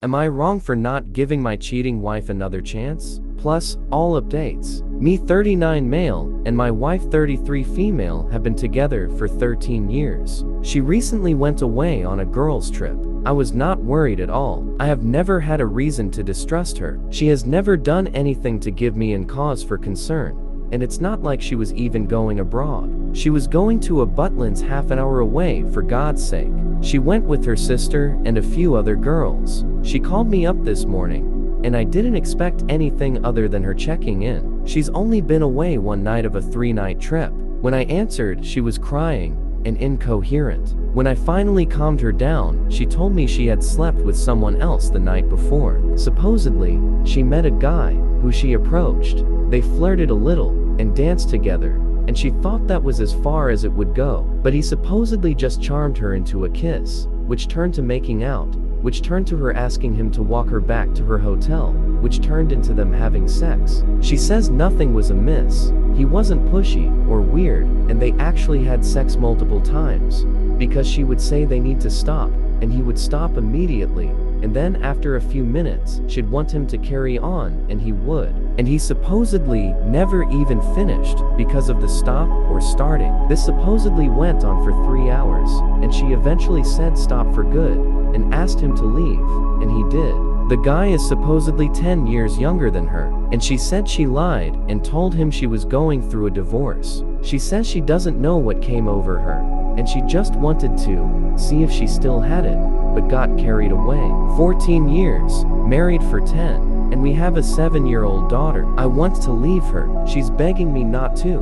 Am I wrong for not giving my cheating wife another chance? Plus, all updates. Me 39 male and my wife 33 female have been together for 13 years. She recently went away on a girls' trip. I was not worried at all. I have never had a reason to distrust her. She has never done anything to give me a cause for concern. And it's not like she was even going abroad. She was going to a Butlins half an hour away, for God's sake. She went with her sister and a few other girls. She called me up this morning, and I didn't expect anything other than her checking in. She's only been away one night of a 3-night trip. When I answered, she was crying and incoherent. When I finally calmed her down, she told me she had slept with someone else the night before. Supposedly, she met a guy who she approached. They flirted a little and danced together, and she thought that was as far as it would go. But he supposedly just charmed her into a kiss, which turned to making out, which turned to her asking him to walk her back to her hotel, which turned into them having sex. She says nothing was amiss. He wasn't pushy or weird, and they actually had sex multiple times, because she would say they need to stop, and he would stop immediately, and then after a few minutes, she'd want him to carry on, and he would. And he supposedly never even finished because of the stop or starting. This supposedly went on for 3 hours, and she eventually said stop for good, and asked him to leave, and he did. The guy is supposedly 10 years younger than her, and she said she lied and told him she was going through a divorce. She says she doesn't know what came over her, and she just wanted to see if she still had it, but got carried away. 14 years, married for 10, and we have a 7-year-old daughter. I want to leave her. She's begging me not to,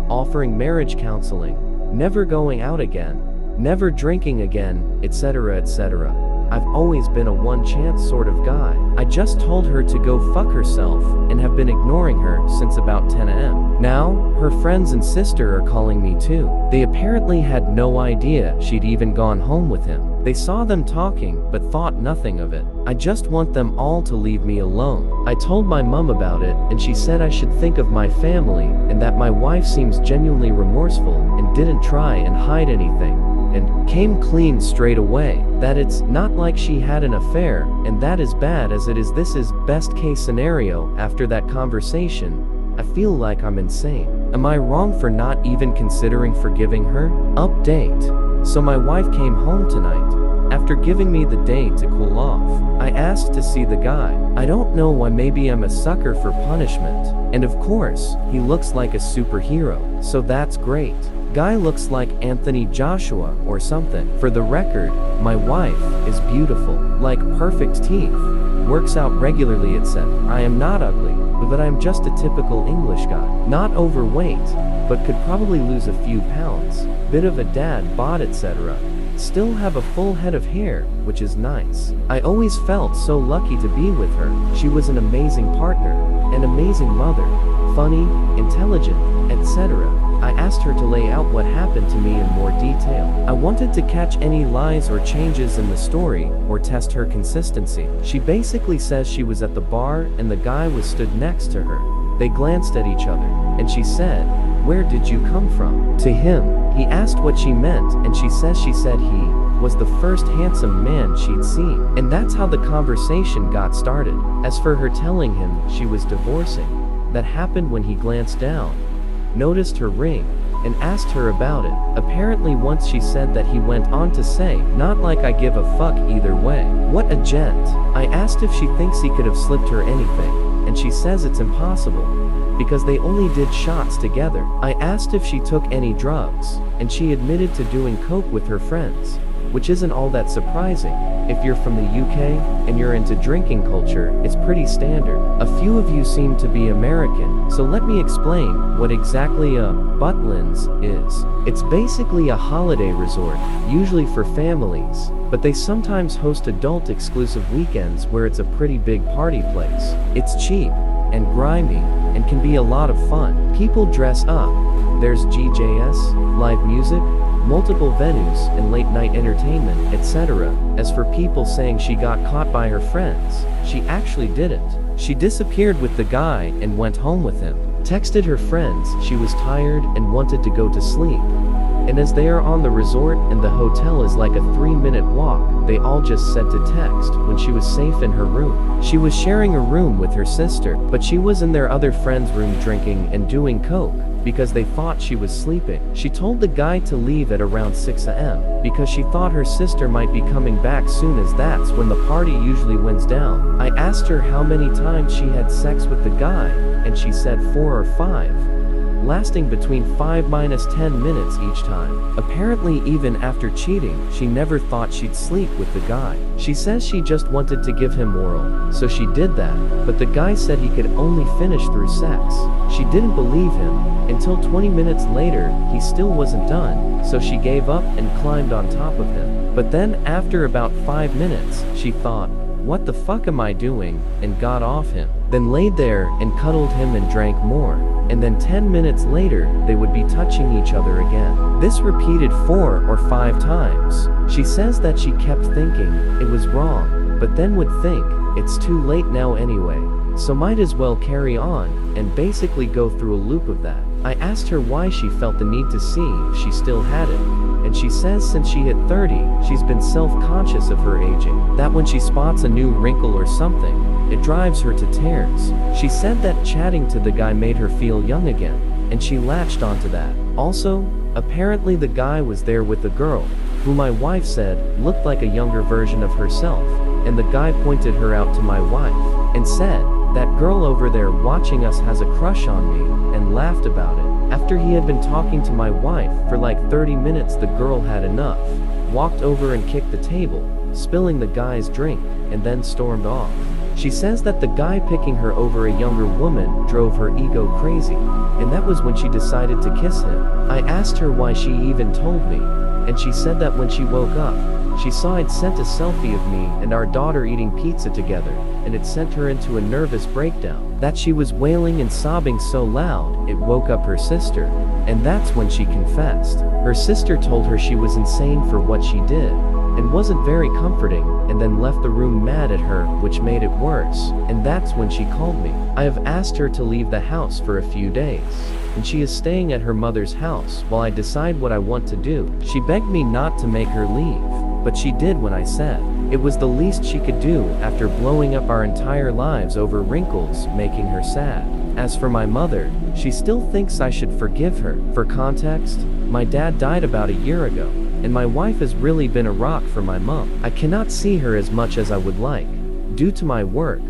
offering marriage counseling, never going out again, never drinking again, etc., etc. I've always been a one-chance sort of guy. I just told her to go fuck herself and have been ignoring her since about 10 a.m. Now, her friends and sister are calling me too. They apparently had no idea she'd even gone home with him. They saw them talking but thought nothing of it. I just want them all to leave me alone. I told my mom about it, and she said I should think of my family and that my wife seems genuinely remorseful and didn't try and hide anything, and came clean straight away, that it's not like she had an affair, and that as bad as it is, this is best case scenario. After that conversation, I feel like I'm insane. Am I wrong for not even considering forgiving her? Update. So my wife came home tonight, after giving me the day to cool off. I asked to see the guy. I don't know why, maybe I'm a sucker for punishment. And of course, he looks like a superhero, so that's great. Guy looks like Anthony Joshua or something. For the record, my wife is beautiful, like perfect teeth, works out regularly, etc. I am not ugly, but I'm just a typical English guy. Not overweight, but could probably lose a few pounds. Bit of a dad bod, etc. Still have a full head of hair, which is nice. I always felt so lucky to be with her. She was an amazing partner, an amazing mother, funny, intelligent, etc. I asked her to lay out what happened to me in more detail. I wanted to catch any lies or changes in the story, or test her consistency. She basically says she was at the bar and the guy was stood next to her. They glanced at each other, and she said, "Where did you come from?" To him. He asked what she meant, and she said he was the first handsome man she'd seen. And that's how the conversation got started. As for her telling him she was divorcing, that happened when he glanced down, noticed her ring, and asked her about it. Apparently once she said that, he went on to say, "Not like I give a fuck either way." What a gent. I asked if she thinks he could have slipped her anything, and she says it's impossible, because they only did shots together. I asked if she took any drugs, and she admitted to doing coke with her friends, which isn't all that surprising. If you're from the UK, and you're into drinking culture, it's pretty standard. A few of you seem to be American, so let me explain what exactly a Butlins is. It's basically a holiday resort, usually for families, but they sometimes host adult exclusive weekends where it's a pretty big party place. It's cheap, and grimy, and can be a lot of fun. People dress up. There's GJs, live music, multiple venues, and late night entertainment, etc. As for people saying she got caught by her friends, she actually didn't. She disappeared with the guy and went home with him. Texted her friends she was tired and wanted to go to sleep. And as they are on the resort and the hotel is like a 3-minute walk, they all just sent a text when she was safe in her room. She was sharing a room with her sister, but she was in their other friend's room drinking and doing coke because they thought she was sleeping. She told the guy to leave at around 6 a.m. because she thought her sister might be coming back soon, as that's when the party usually winds down. I asked her how many times she had sex with the guy, and she said 4 or 5. Lasting between 5-10 minutes each time. Apparently, even after cheating, she never thought she'd sleep with the guy. She says she just wanted to give him oral, so she did that, but the guy said he could only finish through sex. She didn't believe him, until 20 minutes later, he still wasn't done, so she gave up and climbed on top of him. But then, after about 5 minutes, she thought, "What the fuck am I doing?" and got off him. Then laid there and cuddled him and drank more. And then 10 minutes later, they would be touching each other again. This repeated 4 or 5 times. She says that she kept thinking it was wrong, but then would think, it's too late now anyway, so might as well carry on, and basically go through a loop of that. I asked her why she felt the need to see if she still had it, and she says since she hit 30, she's been self-conscious of her aging, that when she spots a new wrinkle or something, it drives her to tears. She said that chatting to the guy made her feel young again, and she latched onto that. Also, apparently the guy was there with a girl, who my wife said looked like a younger version of herself, and the guy pointed her out to my wife, and said, "That girl over there watching us has a crush on me," and laughed about it. After he had been talking to my wife for like 30 minutes, the girl had enough, walked over and kicked the table, spilling the guy's drink, and then stormed off. She says that the guy picking her over a younger woman drove her ego crazy, and that was when she decided to kiss him. I asked her why she even told me, and she said that when she woke up, she saw I'd sent a selfie of me and our daughter eating pizza together, and it sent her into a nervous breakdown. That she was wailing and sobbing so loud, it woke up her sister, and that's when she confessed. Her sister told her she was insane for what she did, and wasn't very comforting, and then left the room mad at her, which made it worse, and that's when she called me. I have asked her to leave the house for a few days, and she is staying at her mother's house while I decide what I want to do. She begged me not to make her leave, but she did when I said it was the least she could do after blowing up our entire lives over wrinkles, making her sad. As for my mother, she still thinks I should forgive her. For context, my dad died about a year ago, and my wife has really been a rock for my mom. I cannot see her as much as I would like, due to my work,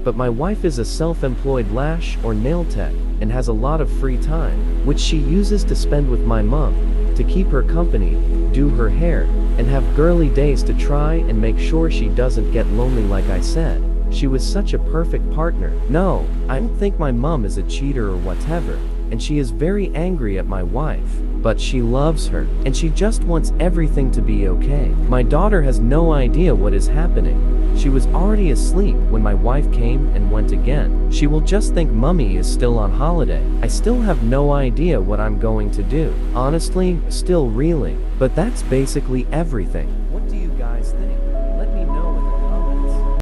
but my wife is a self-employed lash or nail tech, and has a lot of free time, which she uses to spend with my mom, to keep her company, do her hair, and have girly days to try and make sure she doesn't get lonely. Like I said, she was such a perfect partner. No, I don't think my mom is a cheater or whatever, and she is very angry at my wife, but she loves her, and she just wants everything to be okay. My daughter has no idea what is happening. She was already asleep when my wife came and went again. She will just think Mummy is still on holiday. I still have no idea what I'm going to do. Honestly, still reeling. But that's basically everything.